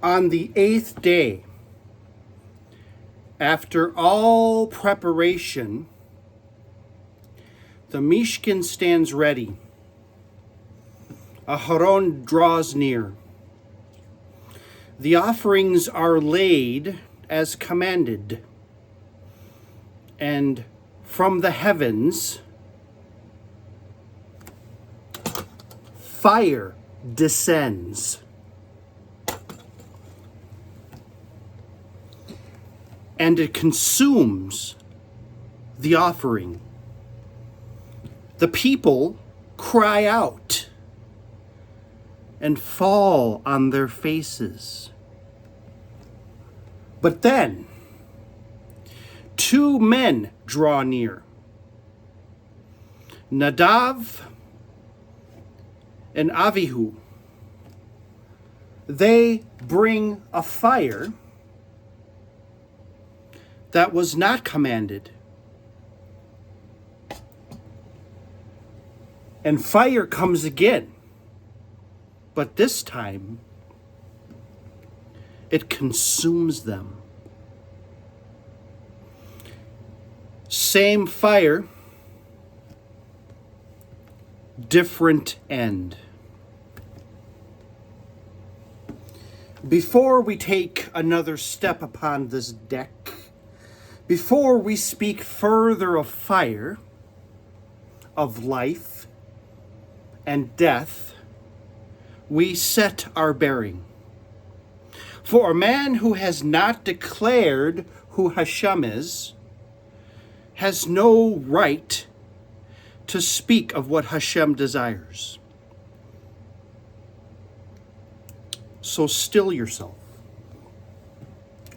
On the 8th day, after all preparation, the Mishkan stands ready. Aharon draws near. The offerings are laid as commanded, and from the heavens, fire descends. And it consumes the offering. The people cry out and fall on their faces. But then, 2 men draw near. Nadav and Avihu. They bring a fire that was not commanded. And fire comes again. But this time, it consumes them. Same fire, different end. Before we take another step upon this deck, before we speak further of fire, of life and death, we set our bearing. For a man who has not declared who Hashem is, has no right to speak of what Hashem desires. So still yourself.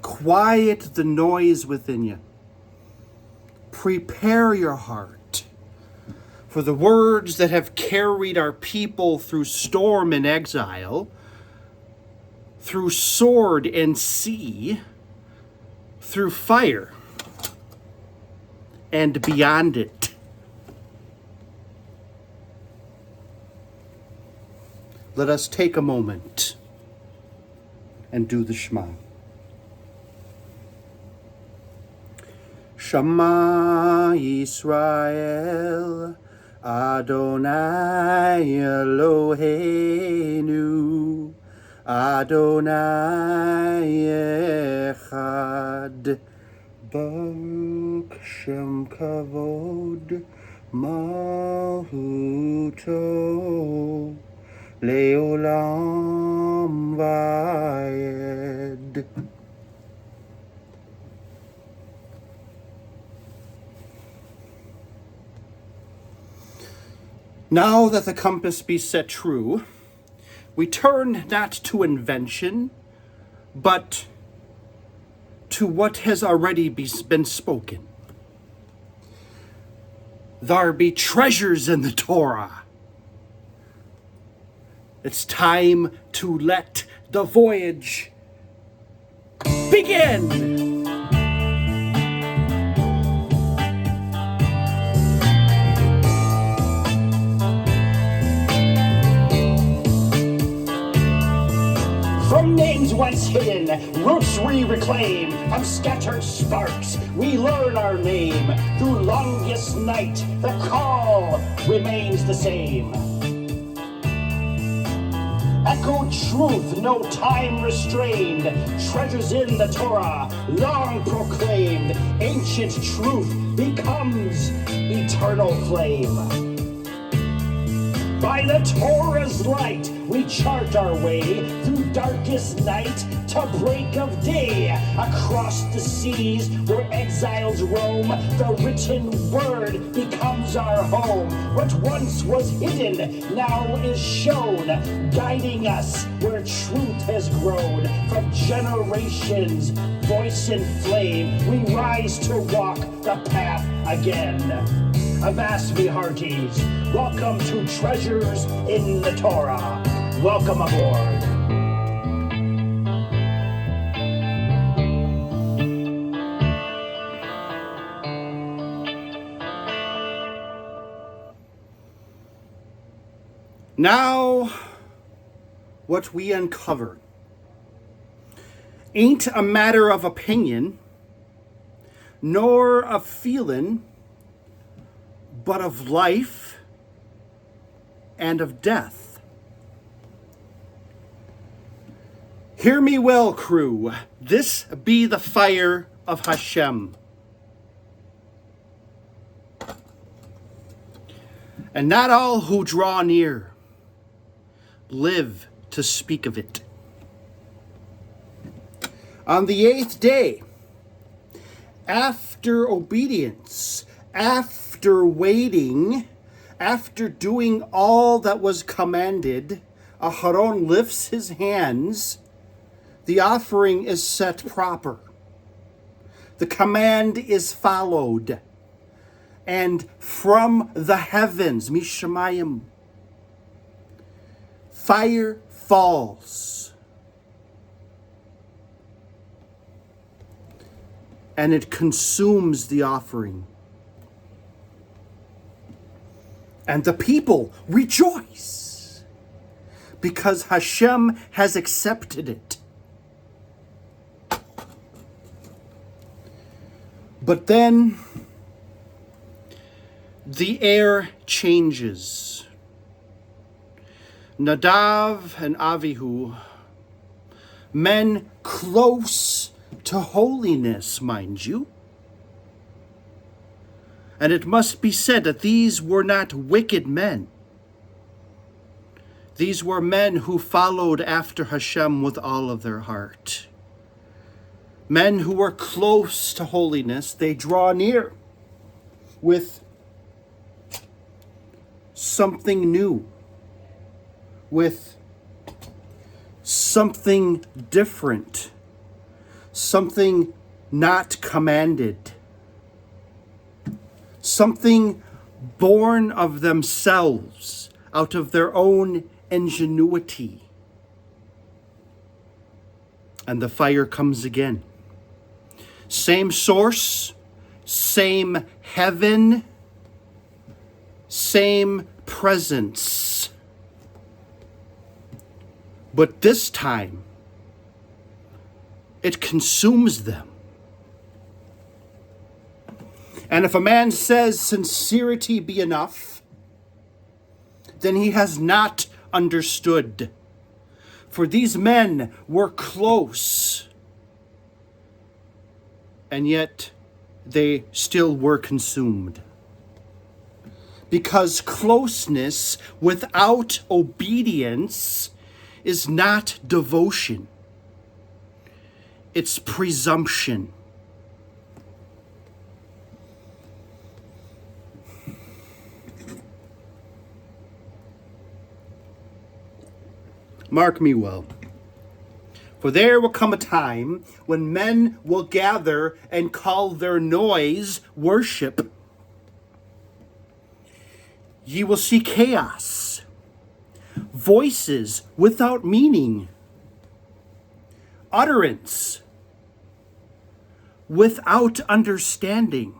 Quiet the noise within you. Prepare your heart for the words that have carried our people through storm and exile, through sword and sea, through fire, and beyond it. Let us take a moment and do the Shema. Shema Yisrael, Adonai Eloheinu, Adonai Echad, Baruch Shem Kavod Malhuto, Leolam Vayed. Now that the compass be set true, we turn not to invention, but to what has already been spoken. There be treasures in the Torah. It's time to let the voyage begin. From names once hidden, roots we reclaim. Of scattered sparks, we learn our name. Through longest night, the call remains the same. Echoed truth, no time restrained. Treasures in the Torah, long proclaimed. Ancient truth becomes eternal flame. By the Torah's light, we chart our way through darkest night to break of day. Across the seas where exiles roam, the written word becomes our home. What once was hidden now is shown, guiding us where truth has grown. From generations, voice and flame, we rise to walk the path again. Avast me hearties, welcome to Treasures in the Torah. Welcome aboard. Now, what we uncover ain't a matter of opinion, nor of feeling, but of life and of death. Hear me well, crew. This be the fire of Hashem. And not all who draw near live to speak of it. On the 8th day, after obedience, after waiting, after doing all that was commanded, Aharon lifts his hands. The offering is set proper. The command is followed. And from the heavens, Mishamayim, fire falls. And it consumes the offering. And the people rejoice because Hashem has accepted it. But then the air changes. Nadav and Avihu, men close to holiness, mind you. And it must be said that these were not wicked men. These were men who followed after Hashem with all of their heart. Men who were close to holiness, they draw near with something new, with something different, something not commanded, something born of themselves, out of their own ingenuity. And the fire comes again. Same source, same heaven, same presence. But this time, it consumes them. And if a man says sincerity be enough, then he has not understood. For these men were close, and yet they still were consumed. Because closeness without obedience is not devotion. It's presumption. Mark me well. For there will come a time when men will gather and call their noise worship. Ye will see chaos, voices without meaning, utterance without understanding,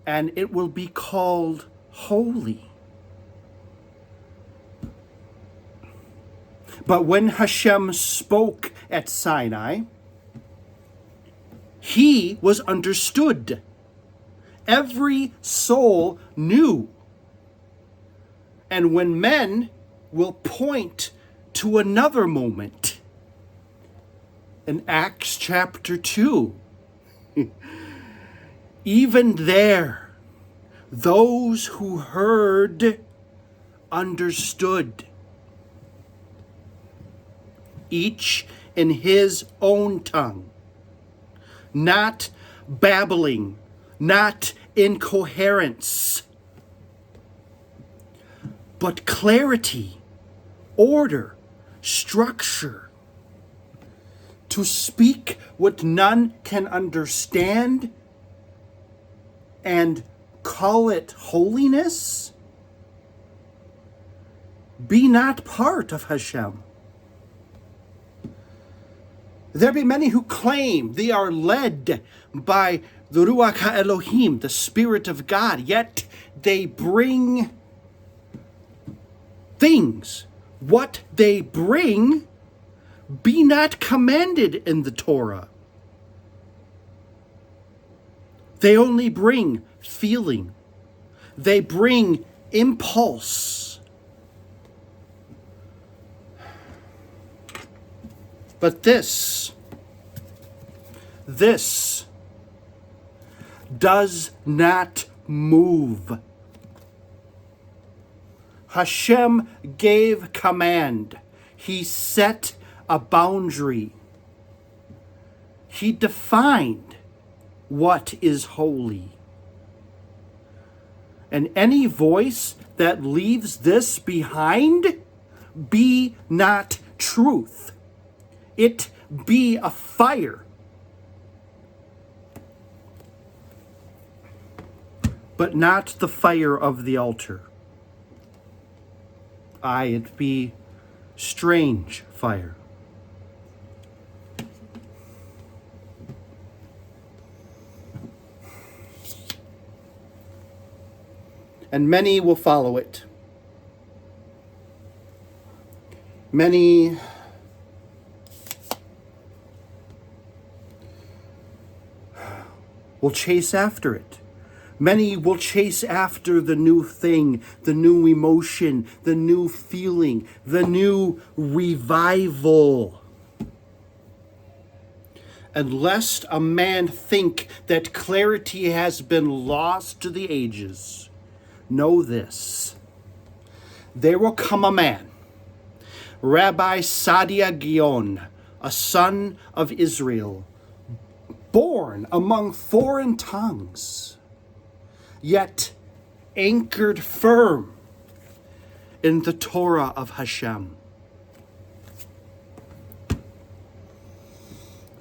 and it will be called holy. But when Hashem spoke at Sinai, he was understood. Every soul knew. And when men will point to another moment, in Acts chapter 2, even there, those who heard understood. Each in his own tongue, not babbling, not incoherence, but clarity, order, structure, to speak what none can understand and call it holiness. Be not part of Hashem. There be many who claim they are led by the Ruach HaElohim, the Spirit of God, yet they bring things. What they bring be not commanded in the Torah. They only bring feeling. They bring impulse. But this does not move. Hashem gave command. He set a boundary. He defined what is holy. And any voice that leaves this behind be not truth. It be a fire. But not the fire of the altar. Aye, it be strange fire. And many will follow it. Many will chase after it. Many will chase after the new thing, the new emotion, the new feeling, the new revival. And lest a man think that clarity has been lost to the ages, know this. There will come a man, Rabbi Sadia Gion, a son of Israel, born among foreign tongues, yet anchored firm in the Torah of Hashem.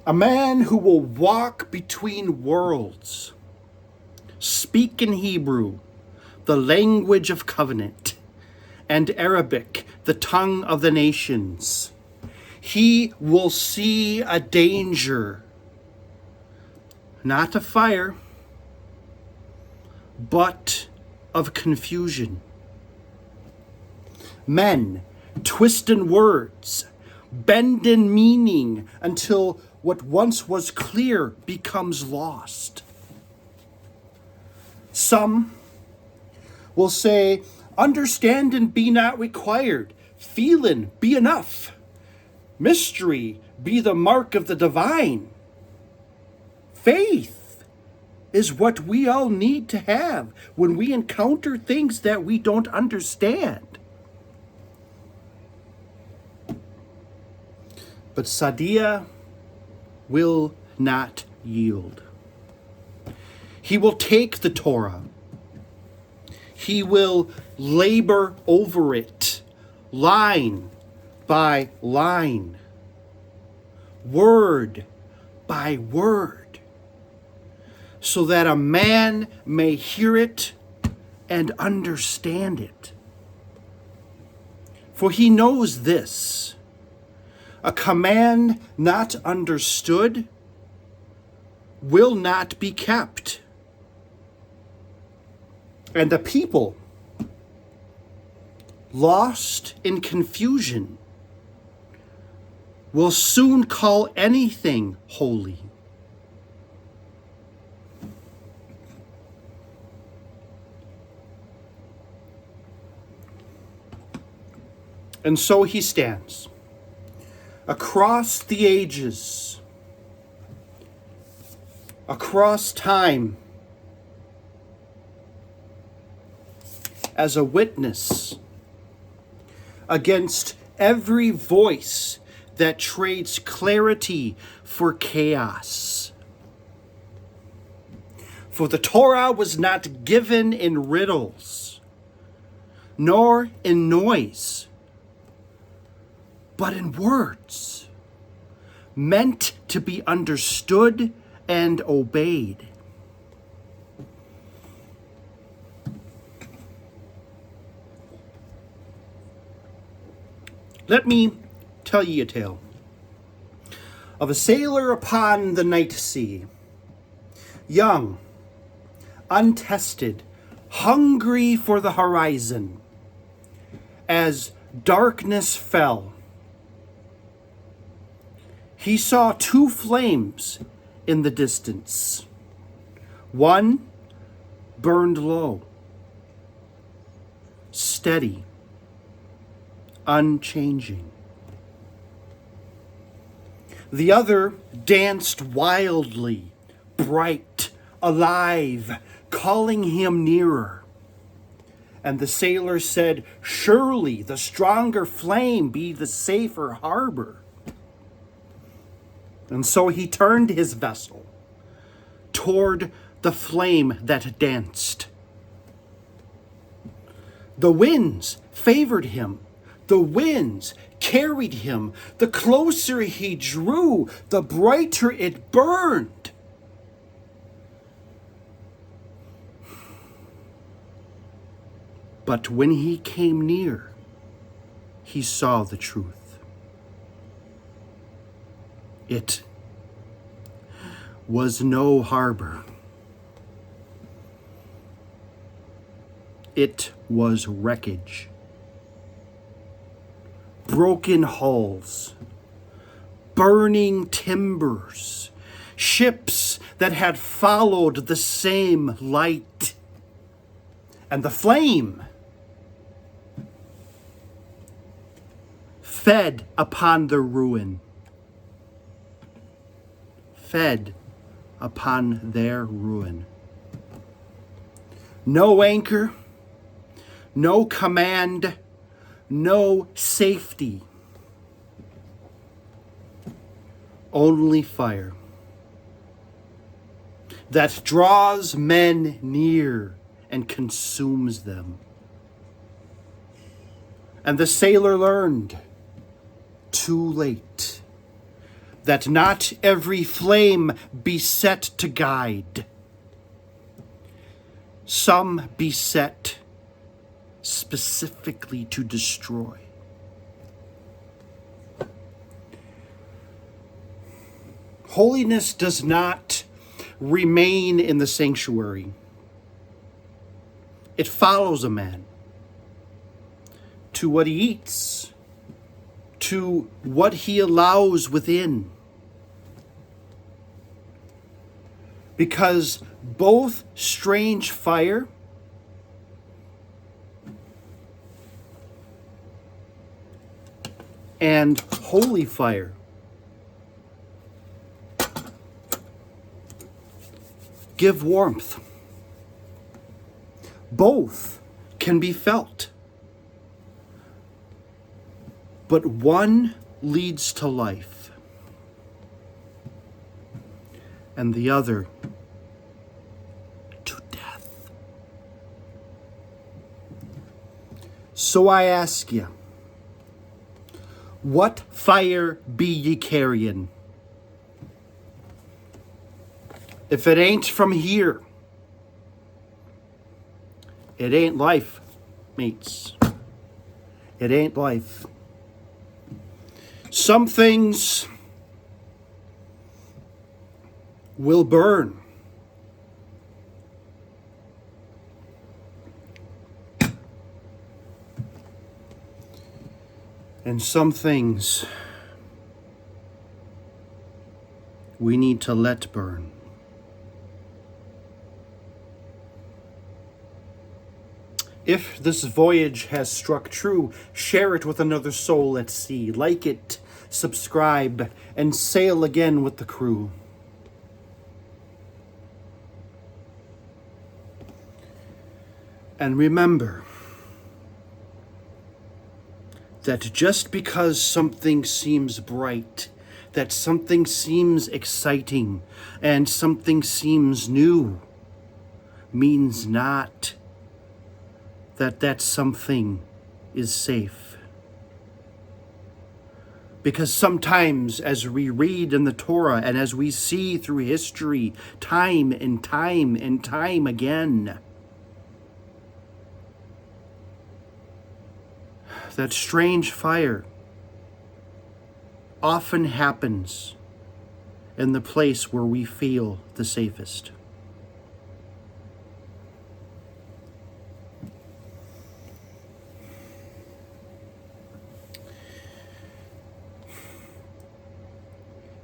A man who will walk between worlds, speak in Hebrew, the language of covenant, and Arabic, the tongue of the nations. He will see a danger, not a fire, but of confusion. Men twist in words, bend in meaning until what once was clear becomes lost. Some will say, understanding be not required, feeling be enough, mystery be the mark of the divine. Faith is what we all need to have when we encounter things that we don't understand. But Sadia will not yield. He will take the Torah. He will labor over it, line by line, word by word, so that a man may hear it and understand it. For he knows this: a command not understood will not be kept. And a people lost in confusion will soon call anything holy. And so he stands across the ages, across time, as a witness against every voice that trades clarity for chaos. For the Torah was not given in riddles, nor in noise, but in words, meant to be understood and obeyed. Let me tell ye a tale of a sailor upon the night sea, young, untested, hungry for the horizon. As darkness fell, he saw two flames in the distance. One burned low, steady, unchanging. The other danced wildly, bright, alive, calling him nearer. And the sailor said, "Surely the stronger flame be the safer harbor." And so he turned his vessel toward the flame that danced. The winds favored him. The winds carried him. The closer he drew, the brighter it burned. But when he came near, he saw the truth. It was no harbor. It was wreckage. Broken hulls, burning timbers, ships that had followed the same light. And the flame fed upon the ruin. Fed upon their ruin. No anchor, no command, no safety. Only fire that draws men near and consumes them. And the sailor learned, too late, that not every flame be set to guide. Some be set specifically to destroy. Holiness does not remain in the sanctuary. It follows a man to what he eats, to what he allows within. Because both strange fire and holy fire give warmth. Both can be felt. But one leads to life, and the other to death. So I ask you, what fire be ye carrying? If it ain't from here, it ain't life, mates. It ain't life. Some things will burn. And some things we need to let burn. If this voyage has struck true, share it with another soul at sea. Like it, subscribe, and sail again with the crew. And remember that just because something seems bright, that something seems exciting, and something seems new, means not that something is safe. Because sometimes, as we read in the Torah and as we see through history, time and time and time again, that strange fire often happens in the place where we feel the safest.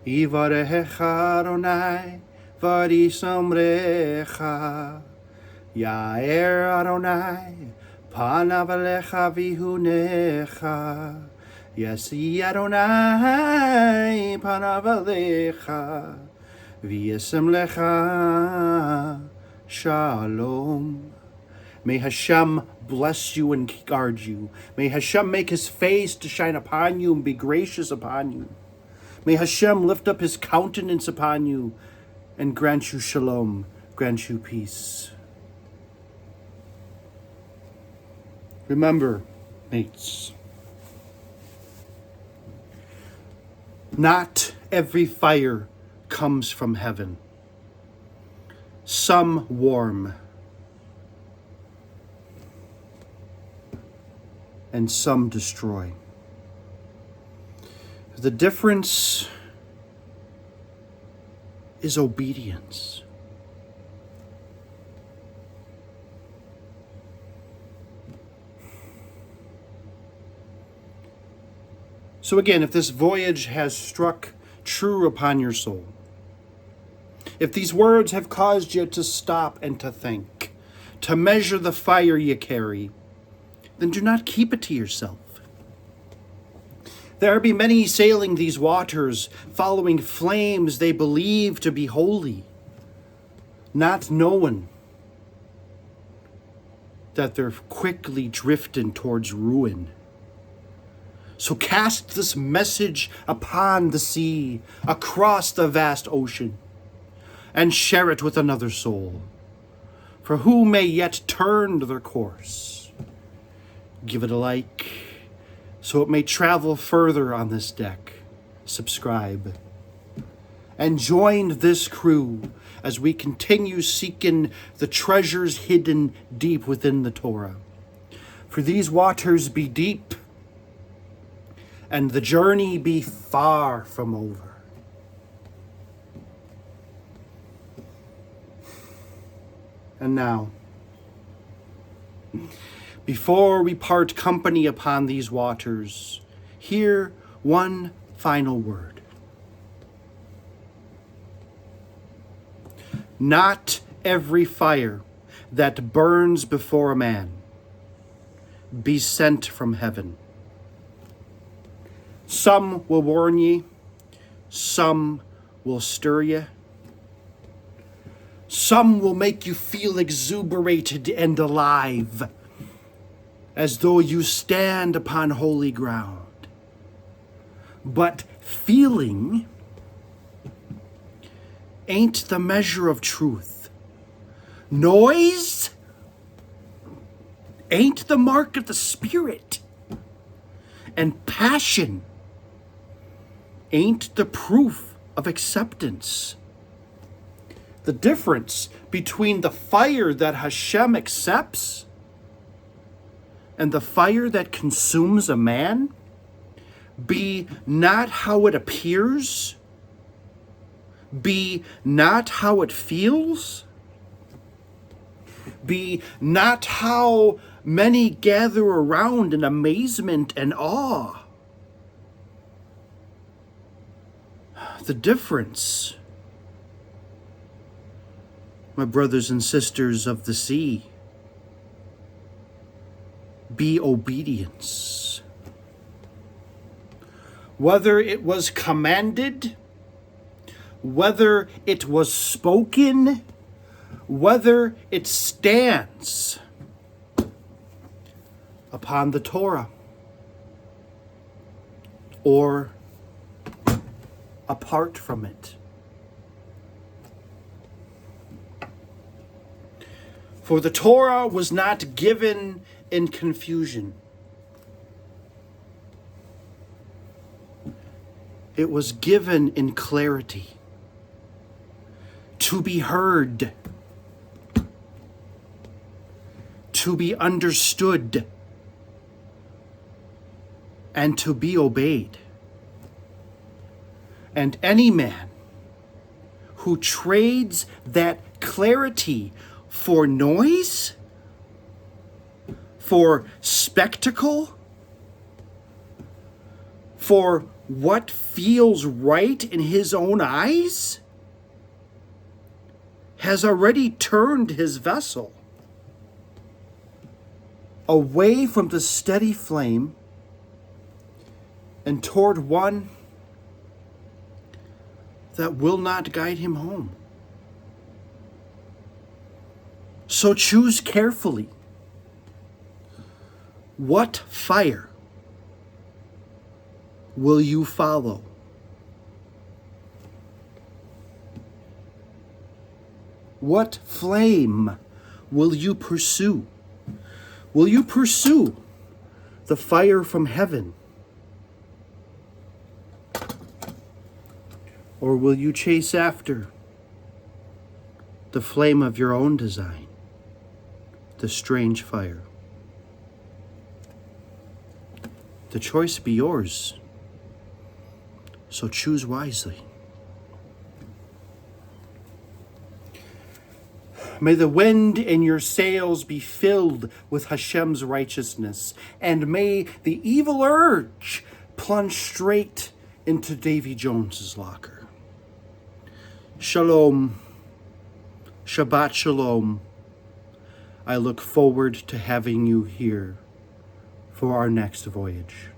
Yivarecha Adonai v'yisamrecha. Ya'er Adonai panav alecha v'yihunecha. Yasi Adonai panav alecha v'yisem lecha shalom. May Hashem bless you and guard you. May Hashem make his face to shine upon you and be gracious upon you. May Hashem lift up his countenance upon you and grant you shalom, grant you peace. Remember, mates, not every fire comes from heaven. Some warm and some destroy. The difference is obedience. So again, if this voyage has struck true upon your soul, if these words have caused you to stop and to think, to measure the fire you carry, then do not keep it to yourself. There be many sailing these waters, following flames they believe to be holy, not knowing that they're quickly drifting towards ruin. So cast this message upon the sea, across the vast ocean, and share it with another soul, for who may yet turn their course. Give it a like, so it may travel further on this deck. Subscribe. And join this crew as we continue seeking the treasures hidden deep within the Torah. For these waters be deep, and the journey be far from over. And now, before we part company upon these waters, hear one final word. Not every fire that burns before a man be sent from heaven. Some will warn ye, some will stir ye, some will make you feel exuberated and alive, as though you stand upon holy ground. But feeling ain't the measure of truth. Noise ain't the mark of the Spirit. And passion ain't the proof of acceptance. The difference between the fire that Hashem accepts and the fire that consumes a man be not how it appears, be not how it feels, be not how many gather around in amazement and awe. The difference, my brothers and sisters of the sea, be obedience. Whether it was commanded, whether it was spoken, whether it stands upon the Torah or apart from it. For the Torah was not given in confusion. It was given in clarity, to be heard, to be understood, and to be obeyed. And any man who trades that clarity for noise, for spectacle, for what feels right in his own eyes has already turned his vessel away from the steady flame and toward one that will not guide him home. So choose carefully. What fire will you follow? What flame will you pursue? Will you pursue the fire from heaven? Or will you chase after the flame of your own design, the strange fire? The choice be yours, so choose wisely. May the wind in your sails be filled with Hashem's righteousness, and may the evil urge plunge straight into Davy Jones's locker. Shalom, Shabbat Shalom. I look forward to having you here for our next voyage.